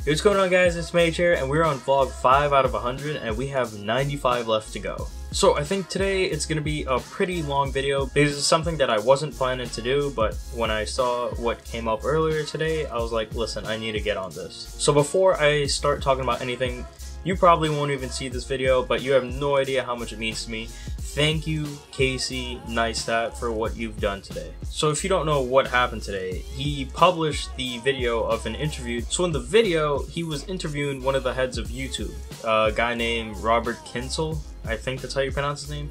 What's going on, guys? It's Mage here, and we're on vlog 5 out of 100, and we have 95 left to go. So I think today it's going to be a pretty long video. This is something that I wasn't planning to do, but when I saw what came up earlier today, I was like, listen, I need to get on this. So before I start talking about anything, you probably won't even see this video, but you have no idea how much it means to me. Thank you, Casey Neistat, for what you've done today. So if you don't know what happened today, he published the video of an interview. So in the video, he was interviewing one of the heads of YouTube, a guy named Robert Kyncl, I think that's how you pronounce his name.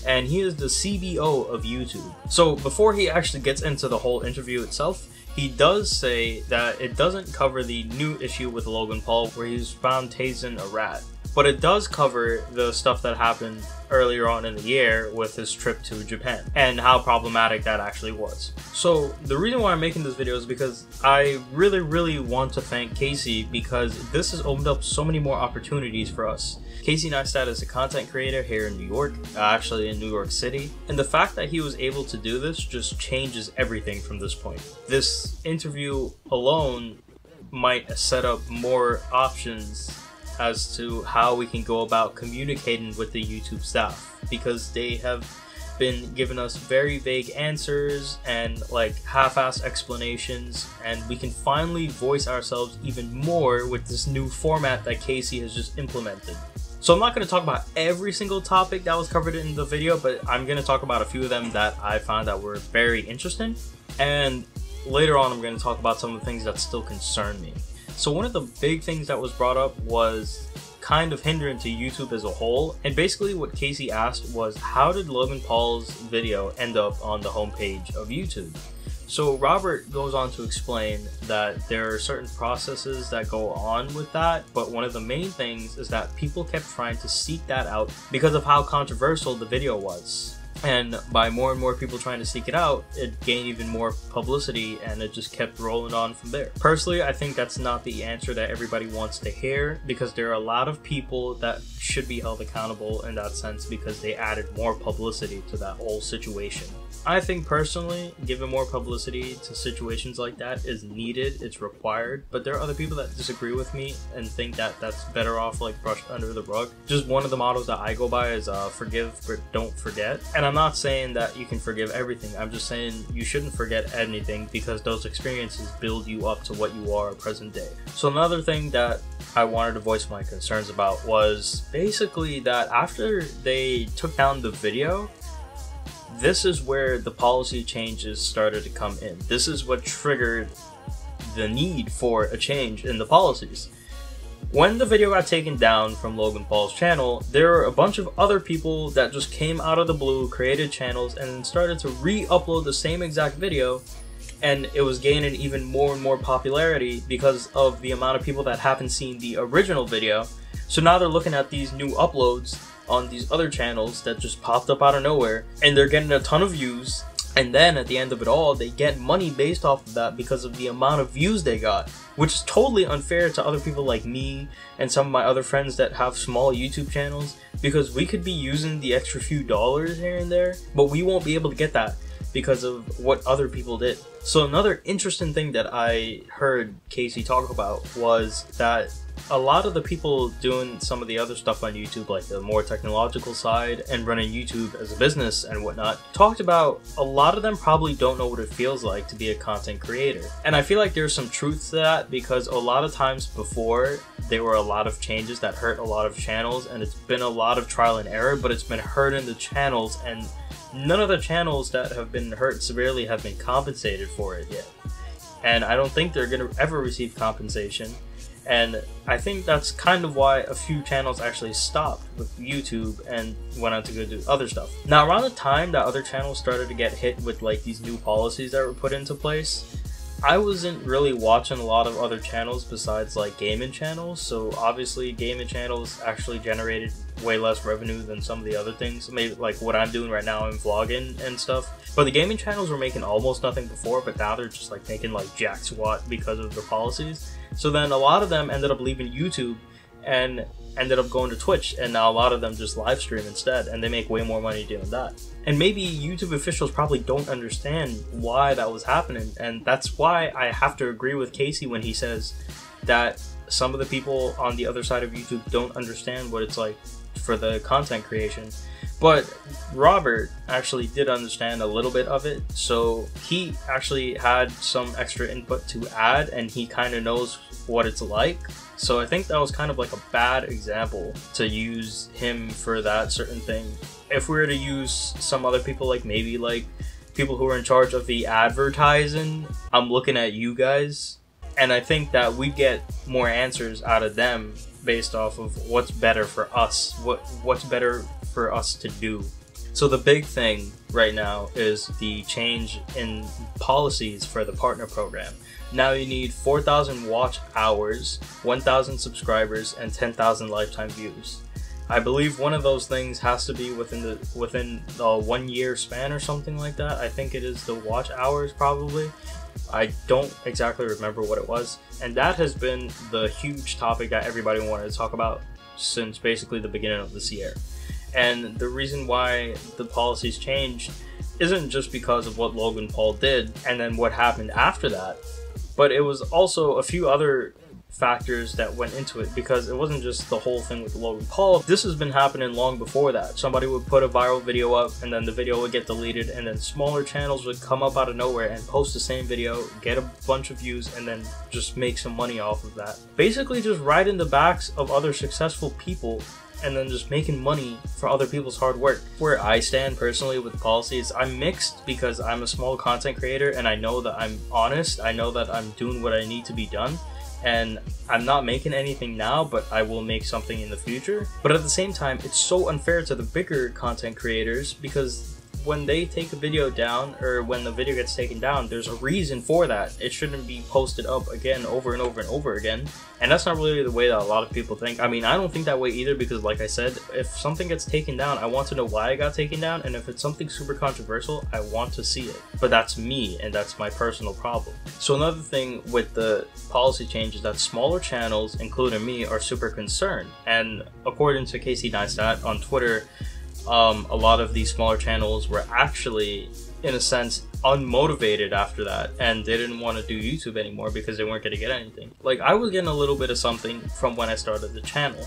And he is the CBO of YouTube. So before he actually gets into the whole interview itself, he does say that it doesn't cover the new issue with Logan Paul where he's found tasing a rat. But it does cover the stuff that happened earlier on in the year with his trip to Japan and how problematic that actually was. So the reason why I'm making this video is because I really want to thank Casey, because this has opened up so many more opportunities for us. Casey Neistat is a content creator here in New York, actually in New York City, and the fact that he was able to do this just changes everything from this point. This interview alone might set up more options as to how we can go about communicating with the YouTube staff, because they have been giving us very vague answers and like half-ass explanations, and we can finally voice ourselves even more with this new format that Casey has just implemented. So I'm not going to talk about every single topic that was covered in the video, but I'm going to talk about a few of them that I found that were very interesting, and later on I'm going to talk about some of the things that still concern me. So one of the big things that was brought up was kind of hindering to YouTube as a whole, and basically what Casey asked was, how did Logan Paul's video end up on the homepage of YouTube? So Robert goes on to explain that there are certain processes that go on with that, but one of the main things is that people kept trying to seek that out because of how controversial the video was. And by more and more people trying to seek it out, it gained even more publicity, and it just kept rolling on from there. Personally, I think that's not the answer that everybody wants to hear, because there are a lot of people that should be held accountable in that sense because they added more publicity to that whole situation. I think personally, giving more publicity to situations like that is needed, it's required, but there are other people that disagree with me and think that that's better off like brushed under the rug. Just one of the mottos that I go by is forgive but don't forget. And I'm not saying that you can forgive everything, I'm just saying you shouldn't forget anything, because those experiences build you up to what you are present day. So another thing that I wanted to voice my concerns about was basically that after they took down the video, this is where the policy changes started to come in. This is what triggered the need for a change in the policies. When the video got taken down from Logan Paul's channel, there were a bunch of other people that just came out of the blue, created channels, and started to re-upload the same exact video, and it was gaining even more and more popularity because of the amount of people that haven't seen the original video. So now they're looking at these new uploads on these other channels that just popped up out of nowhere, and they're getting a ton of views, and then at the end of it all they get money based off of that because of the amount of views they got, which is totally unfair to other people like me and some of my other friends that have small YouTube channels, because we could be using the extra few dollars here and there, but we won't be able to get that because of what other people did. So another interesting thing that I heard Casey talk about was that a lot of the people doing some of the other stuff on YouTube, like the more technological side and running YouTube as a business and whatnot, talked about a lot of them probably don't know what it feels like to be a content creator. And I feel like there's some truth to that, because a lot of times before, there were a lot of changes that hurt a lot of channels, and it's been a lot of trial and error, but it's been hurting the channels, and none of the channels that have been hurt severely have been compensated for it yet. And I don't think they're going to ever receive compensation. And I think that's kind of why a few channels actually stopped with YouTube and went on to go do other stuff. Now, around the time that other channels started to get hit with like these new policies that were put into place, I wasn't really watching a lot of other channels besides like gaming channels. So obviously gaming channels actually generated way less revenue than some of the other things, maybe like what I'm doing right now in vlogging and stuff. But the gaming channels were making almost nothing before, but now they're just like making like jack squat because of the policies. So then a lot of them ended up leaving YouTube and ended up going to Twitch, and now a lot of them just live stream instead, and they make way more money doing that. And maybe YouTube officials probably don't understand why that was happening, and that's why I have to agree with Casey when he says that some of the people on the other side of YouTube don't understand what it's like for the content creation. But Robert actually did understand a little bit of it, so he actually had some extra input to add, and he kind of knows what it's like. So I think that was kind of like a bad example to use him for that certain thing. If we were to use some other people, like maybe like people who are in charge of the advertising, I'm looking at you guys, and I think that we get more answers out of them based off of what's better for us, what's better for us to do. So the big thing right now is the change in policies for the partner program. Now you need 4,000 watch hours, 1,000 subscribers, and 10,000 lifetime views. I believe one of those things has to be within the 1 year span or something like that. I think it is the watch hours probably. I don't exactly remember what it was. And that has been the huge topic that everybody wanted to talk about since basically the beginning of this year. And the reason why the policies changed isn't just because of what Logan Paul did and then what happened after that, but it was also a few other factors that went into it, because it wasn't just the whole thing with Logan Paul. This has been happening long before that. Somebody would put a viral video up and then the video would get deleted, and then smaller channels would come up out of nowhere and post the same video, get a bunch of views, and then just make some money off of that. Basically just riding the backs of other successful people and then just making money for other people's hard work. Where I stand personally with policies, I'm mixed, because I'm a small content creator and I know that I'm honest, I know that I'm doing what I need to be done, and I'm not making anything now, but I will make something in the future. But at the same time, it's so unfair to the bigger content creators, because when they take a video down, or when the video gets taken down, there's a reason for that. It shouldn't be posted up again over and over and over again. And that's not really the way that a lot of people think. I mean, I don't think that way either, because like I said, if something gets taken down, I want to know why it got taken down, and if it's something super controversial, I want to see it. But that's me, and that's my personal problem. So another thing with the policy change is that smaller channels, including me, are super concerned. And according to Neistat on Twitter, a lot of these smaller channels were actually, in a sense, unmotivated after that, and they didn't want to do YouTube anymore because they weren't going to get anything. Like, I was getting a little bit of something from when I started the channel,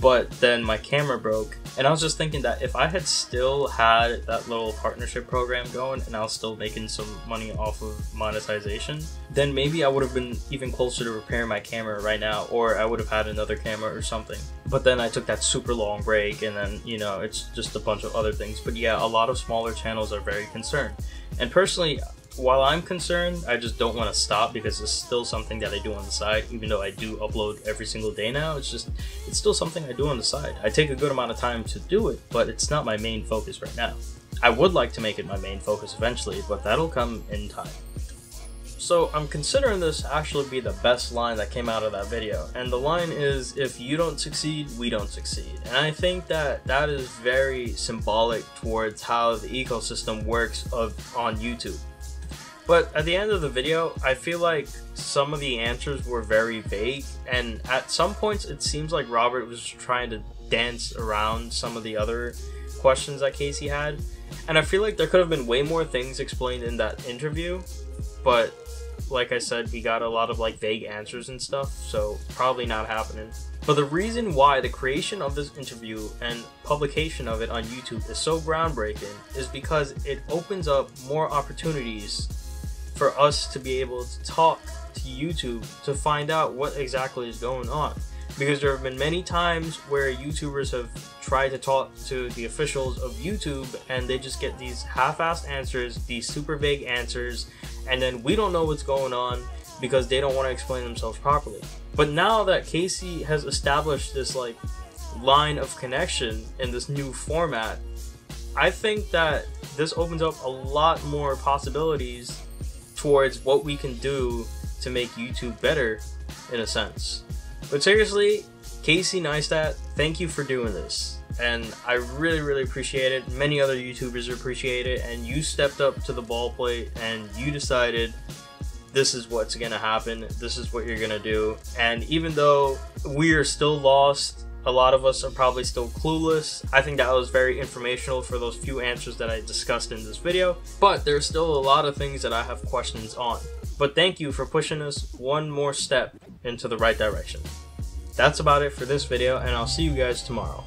but then my camera broke, and I was just thinking that if I had still had that little partnership program going and I was still making some money off of monetization, then maybe I would have been even closer to repairing my camera right now, or I would have had another camera or something. But then I took that super long break, and then, you know, it's just a bunch of other things. But yeah, a lot of smaller channels are very concerned. And personally, while I'm concerned, I just don't want to stop, because it's still something that I do on the side. Even though I do upload every single day now, it's still something I do on the side. I take a good amount of time to do it, but it's not my main focus right now. I would like to make it my main focus eventually, but that'll come in time. So I'm considering this actually be the best line that came out of that video, and the line is, if you don't succeed, we don't succeed. And I think that that is very symbolic towards how the ecosystem works on YouTube. But at the end of the video, I feel like some of the answers were very vague, and at some points it seems like Robert was trying to dance around some of the other questions that Casey had. And I feel like there could have been way more things explained in that interview, but like I said, he got a lot of like vague answers and stuff, so probably not happening. But the reason why the creation of this interview and publication of it on YouTube is so groundbreaking is because it opens up more opportunities for us to be able to talk to YouTube to find out what exactly is going on. Because there have been many times where YouTubers have tried to talk to the officials of YouTube and they just get these half-assed answers, these super vague answers, and then we don't know what's going on because they don't want to explain themselves properly. But now that Casey has established this like line of connection in this new format, I think that this opens up a lot more possibilities towards what we can do to make YouTube better, in a sense. But seriously, Casey Neistat, thank you for doing this, and I really appreciate it. Many other YouTubers appreciate it, and you stepped up to the ball plate and you decided this is what's gonna happen, this is what you're gonna do. And even though we are still lost, A lot of us are probably still clueless. I think that was very informational for those few answers that I discussed in this video, but there's still a lot of things that I have questions on. But thank you for pushing us one more step into the right direction. That's about it for this video, and I'll see you guys tomorrow.